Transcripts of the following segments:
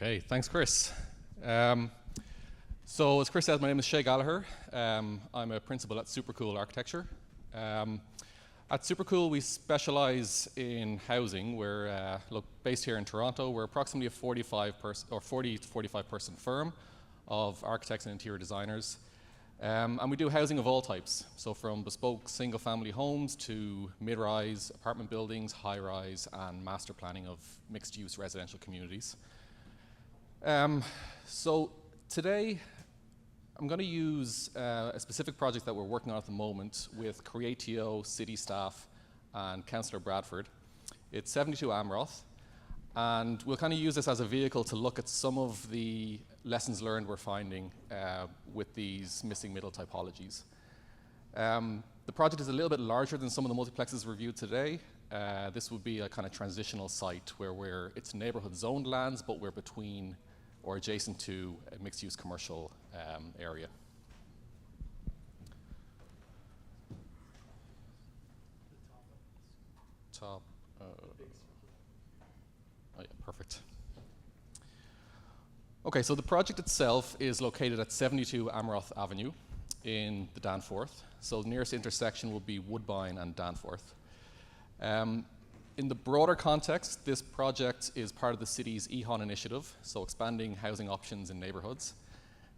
Okay, thanks, Chris. So as Chris said, my name is Shea Gallagher. I'm a principal at Supercool Architecture. At Supercool, we specialize in housing. We're based here in Toronto. We're approximately a 40 to 45 person firm of architects and interior designers. And we do housing of all types. So from bespoke single family homes to mid-rise apartment buildings, high-rise, and master planning of mixed use residential communities. So today, I'm going to use a specific project that we're working on at the moment with Creatio, city staff, and Councillor Bradford. It's 72 Amroth, and we'll kind of use this as a vehicle to look at some of the lessons learned we're finding with these missing middle typologies. The project is a little bit larger than some of the multiplexes reviewed today. This would be a kind of transitional site where it's neighborhood zoned lands, but we're between or adjacent to a mixed-use commercial area. Oh yeah, perfect. Okay, so the project itself is located at 72 Amroth Avenue in the Danforth. So the nearest intersection will be Woodbine and Danforth. In the broader context, this project is part of the city's EHON initiative, so expanding housing options in neighborhoods.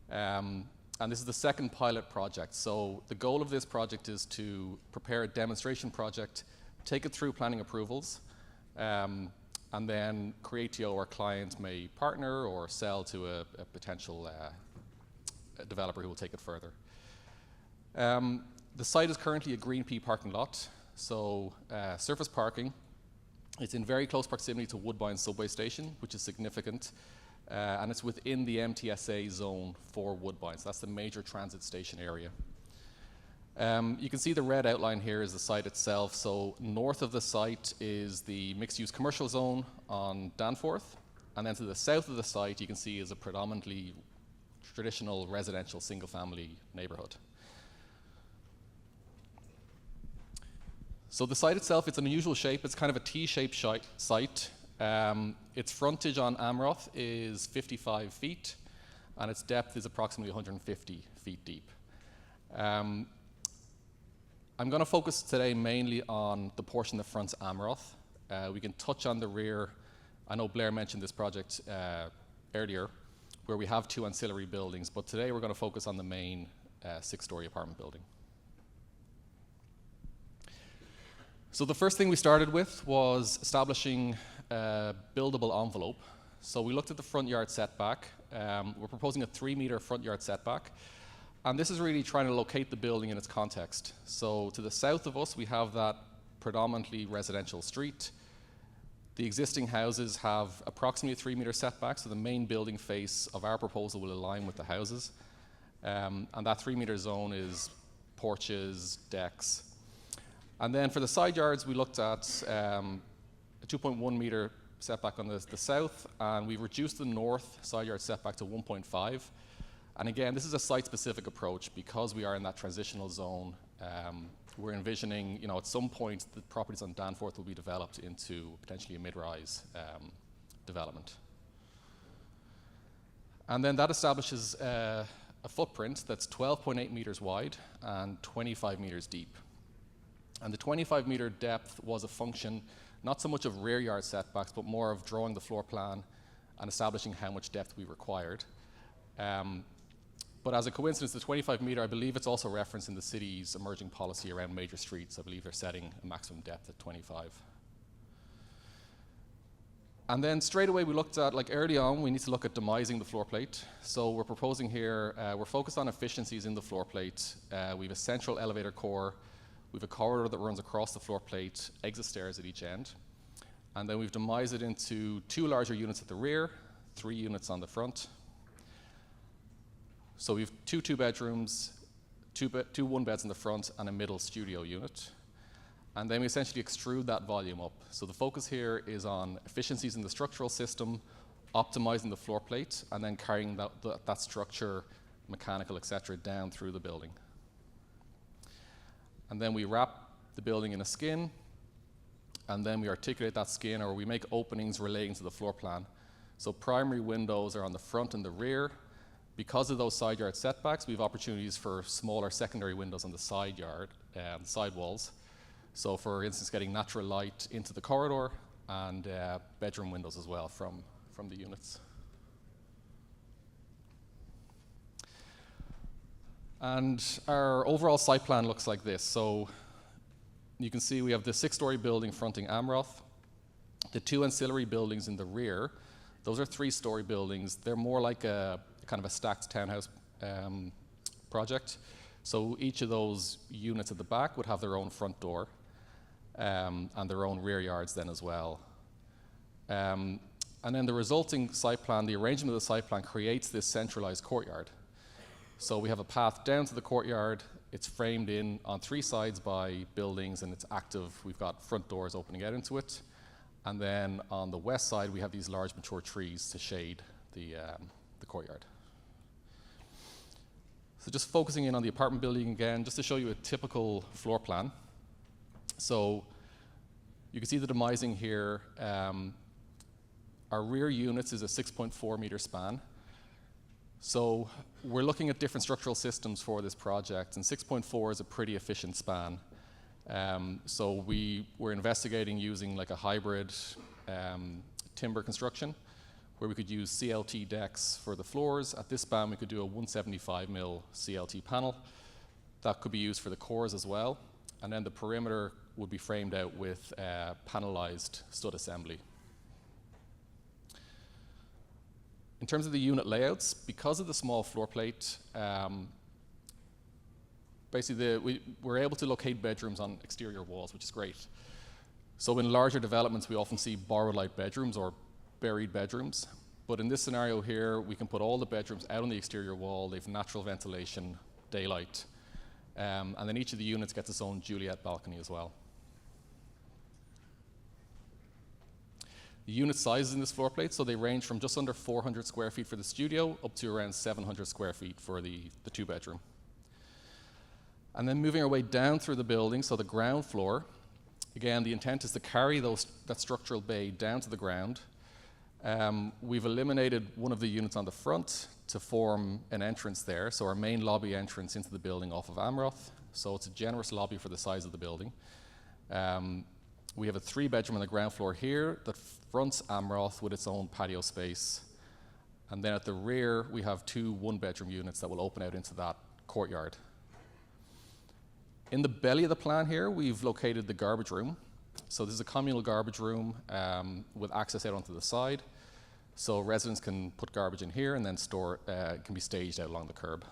And this is the second pilot project. So the goal of this project is to prepare a demonstration project, take it through planning approvals, and then Creatio, our client, may partner or sell to a potential developer who will take it further. The site is currently a Green P parking lot, so surface parking. It's in very close proximity to Woodbine subway station, which is significant, and it's within the MTSA zone for Woodbine, so that's the major transit station area. You can see the red outline here is the site itself. So north of the site is the mixed-use commercial zone on Danforth, and then to the south of the site you can see is a predominantly traditional residential single-family neighborhood. So the site itself, it's an unusual shape. It's kind of a T-shaped site. Its frontage on Amroth is 55 feet, and its depth is approximately 150 feet deep. I'm going to focus today mainly on the portion that fronts Amroth. We can touch on the rear. I know Blair mentioned this project earlier, where we have two ancillary buildings, but today we're going to focus on the main six-story apartment building. So the first thing we started with was establishing a buildable envelope. So we looked at the front yard setback. We're proposing a 3-meter front yard setback. And this is really trying to locate the building in its context. So to the south of us, we have that predominantly residential street. The existing houses have approximately a 3-meter setback, so the main building face of our proposal will align with the houses. And that 3-meter zone is porches, decks. And then for the side yards, we looked at a 2.1 meter setback on the south, and we've reduced the north side yard setback to 1.5. And again, this is a site-specific approach because we are in that transitional zone. We're envisioning, at some point, the properties on Danforth will be developed into potentially a mid-rise development. And then that establishes a footprint that's 12.8 meters wide and 25 meters deep. And the 25-meter depth was a function not so much of rear yard setbacks, but more of drawing the floor plan and establishing how much depth we required. But as a coincidence, the 25-meter, I believe it's also referenced in the city's emerging policy around major streets. I believe they're setting a maximum depth at 25. And then straight away we looked at, early on, we need to look at demising the floor plate. So we're proposing here, we're focused on efficiencies in the floor plate. We have a central elevator core. We have a corridor that runs across the floor plate, exit stairs at each end. And then we've demised it into 2 larger units at the rear, 3 units on the front. So we have 2 2-bedrooms, 2 1-beds in the front, and a middle studio unit. And then we essentially extrude that volume up. So the focus here is on efficiencies in the structural system, optimizing the floor plate, and then carrying that structure, mechanical, etc., down through the building. And then we wrap the building in a skin, and then we articulate that skin, or we make openings relating to the floor plan So primary windows are on the front and the rear. Because of those side yard setbacks, we have opportunities for smaller secondary windows on the side yard and side walls. So for instance, getting natural light into the corridor and bedroom windows as well from the units. And our overall site plan looks like this. So you can see we have the 6-story building fronting Amroth, the 2 ancillary buildings in the rear. Those are 3-story buildings. They're more like a kind of a stacked townhouse project. So each of those units at the back would have their own front door and their own rear yards then as well. And then the resulting site plan, the arrangement of the site plan creates this centralized courtyard. So we have a path down to the courtyard. It's framed in on 3 sides by buildings and it's active. We've got front doors opening out into it. And then on the west side, we have these large mature trees to shade the courtyard. So just focusing in on the apartment building again, just to show you a typical floor plan. So you can see the demising here. Our rear units is a 6.4 meter span. So we're looking at different structural systems for this project, and 6.4 is a pretty efficient span. So we're investigating using like a hybrid timber construction, where we could use CLT decks for the floors. At this span, we could do a 175 mil CLT panel. That could be used for the cores as well. And then the perimeter would be framed out with panelized stud assembly. In terms of the unit layouts, because of the small floor plate, basically we're able to locate bedrooms on exterior walls, which is great. So in larger developments, we often see borrowed light bedrooms or buried bedrooms. But in this scenario here, we can put all the bedrooms out on the exterior wall. They have natural ventilation, daylight. And then each of the units gets its own Juliet balcony as well. The unit sizes in this floor plate, so they range from just under 400 square feet for the studio up to around 700 square feet for the 2-bedroom. And then moving our way down through the building, so the ground floor, again, the intent is to carry that structural bay down to the ground. We've eliminated one of the units on the front to form an entrance there, so our main lobby entrance into the building off of Amroth. So it's a generous lobby for the size of the building. We have a 3-bedroom on the ground floor here that fronts Amroth with its own patio space. And then at the rear, we have 2 1-bedroom units that will open out into that courtyard. In the belly of the plan here, we've located the garbage room. So this is a communal garbage room with access out onto the side. So residents can put garbage in here and then store it can be staged out along the curb.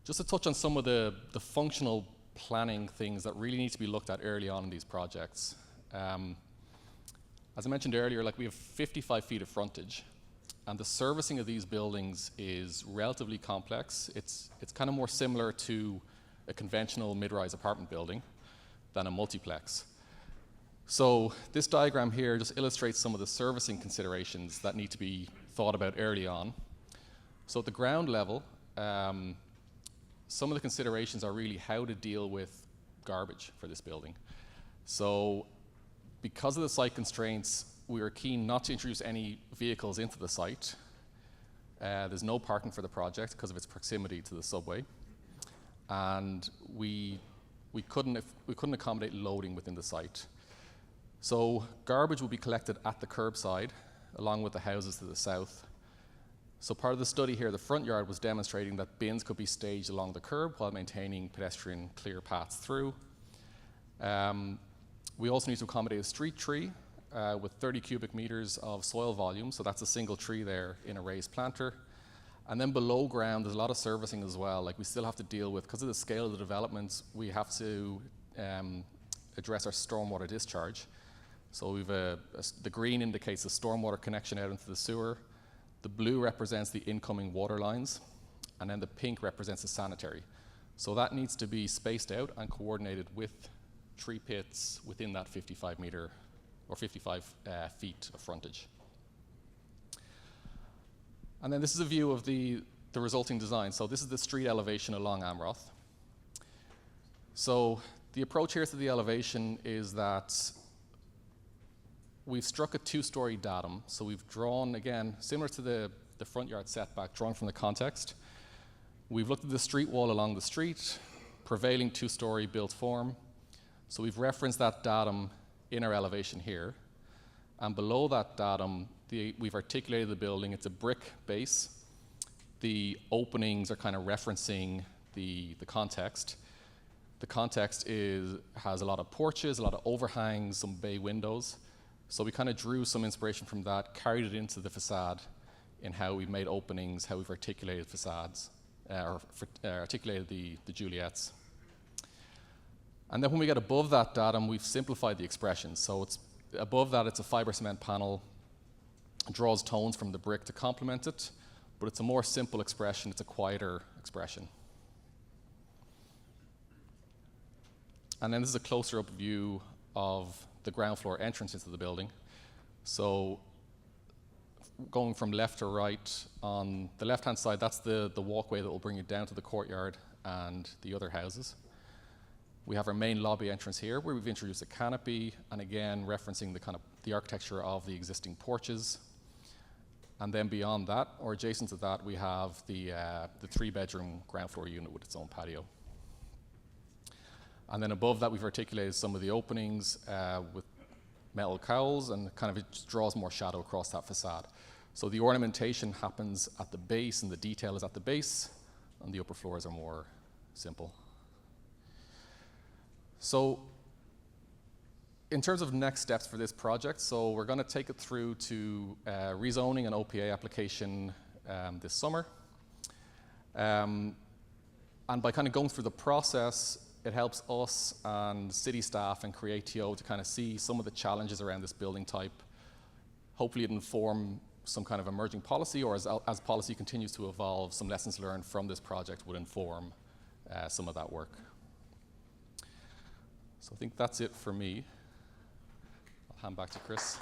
Just to touch on some of the functional planning things that really need to be looked at early on in these projects. As I mentioned earlier, we have 55 feet of frontage, and the servicing of these buildings is relatively complex. It's kind of more similar to a conventional mid-rise apartment building than a multiplex. So this diagram here just illustrates some of the servicing considerations that need to be thought about early on. So at the ground level, some of the considerations are really how to deal with garbage for this building. So because of the site constraints, we are keen not to introduce any vehicles into the site. There's no parking for the project because of its proximity to the subway. And we couldn't accommodate loading within the site. So garbage will be collected at the curbside along with the houses to the south. So part of the study here, the front yard was demonstrating that bins could be staged along the curb while maintaining pedestrian clear paths through. We also need to accommodate a street tree with 30 cubic meters of soil volume. So that's a single tree there in a raised planter. And then below ground, there's a lot of servicing as well. We still have to deal with, because of the scale of the developments, we have to address our stormwater discharge. So we've the green indicates the stormwater connection out into the sewer. The blue represents the incoming water lines, and then the pink represents the sanitary. So that needs to be spaced out and coordinated with tree pits within that 55 meter or 55 feet of frontage. And then this is a view of the resulting design. So this is the street elevation along Amroth. So the approach here to the elevation is that we've struck a two-story datum. So we've drawn, again, similar to the front yard setback, drawn from the context. We've looked at the street wall along the street, prevailing two-story built form. So we've referenced that datum in our elevation here. And below that datum, we've articulated the building. It's a brick base. The openings are kind of referencing the context. The context has a lot of porches, a lot of overhangs, some bay windows. So we kind of drew some inspiration from that, carried it into the facade in how we've made openings, how we've articulated facades, articulated the Juliettes. And then when we get above that datum, we've simplified the expression. So above that, it's a fiber cement panel. It draws tones from the brick to complement it, but it's a more simple expression. It's a quieter expression. And then this is a closer up view of the ground floor entrance into the building. So going from left to right, on the left-hand side, that's the walkway that will bring you down to the courtyard and the other houses. We have our main lobby entrance here, where we've introduced a canopy, and again, referencing the architecture of the existing porches. And then beyond that, or adjacent to that, we have the three-bedroom ground floor unit with its own patio. And then above that, we've articulated some of the openings with metal cowls, and kind of it just draws more shadow across that facade. So the ornamentation happens at the base, and the detail is at the base, and the upper floors are more simple. So in terms of next steps for this project, so we're going to take it through to rezoning and OPA application this summer. And by kind of going through the process, it helps us and city staff and Creatio to kind of see some of the challenges around this building type. Hopefully it inform some kind of emerging policy, or as policy continues to evolve, some lessons learned from this project would inform some of that work. So I think that's it for me. I'll hand back to Chris.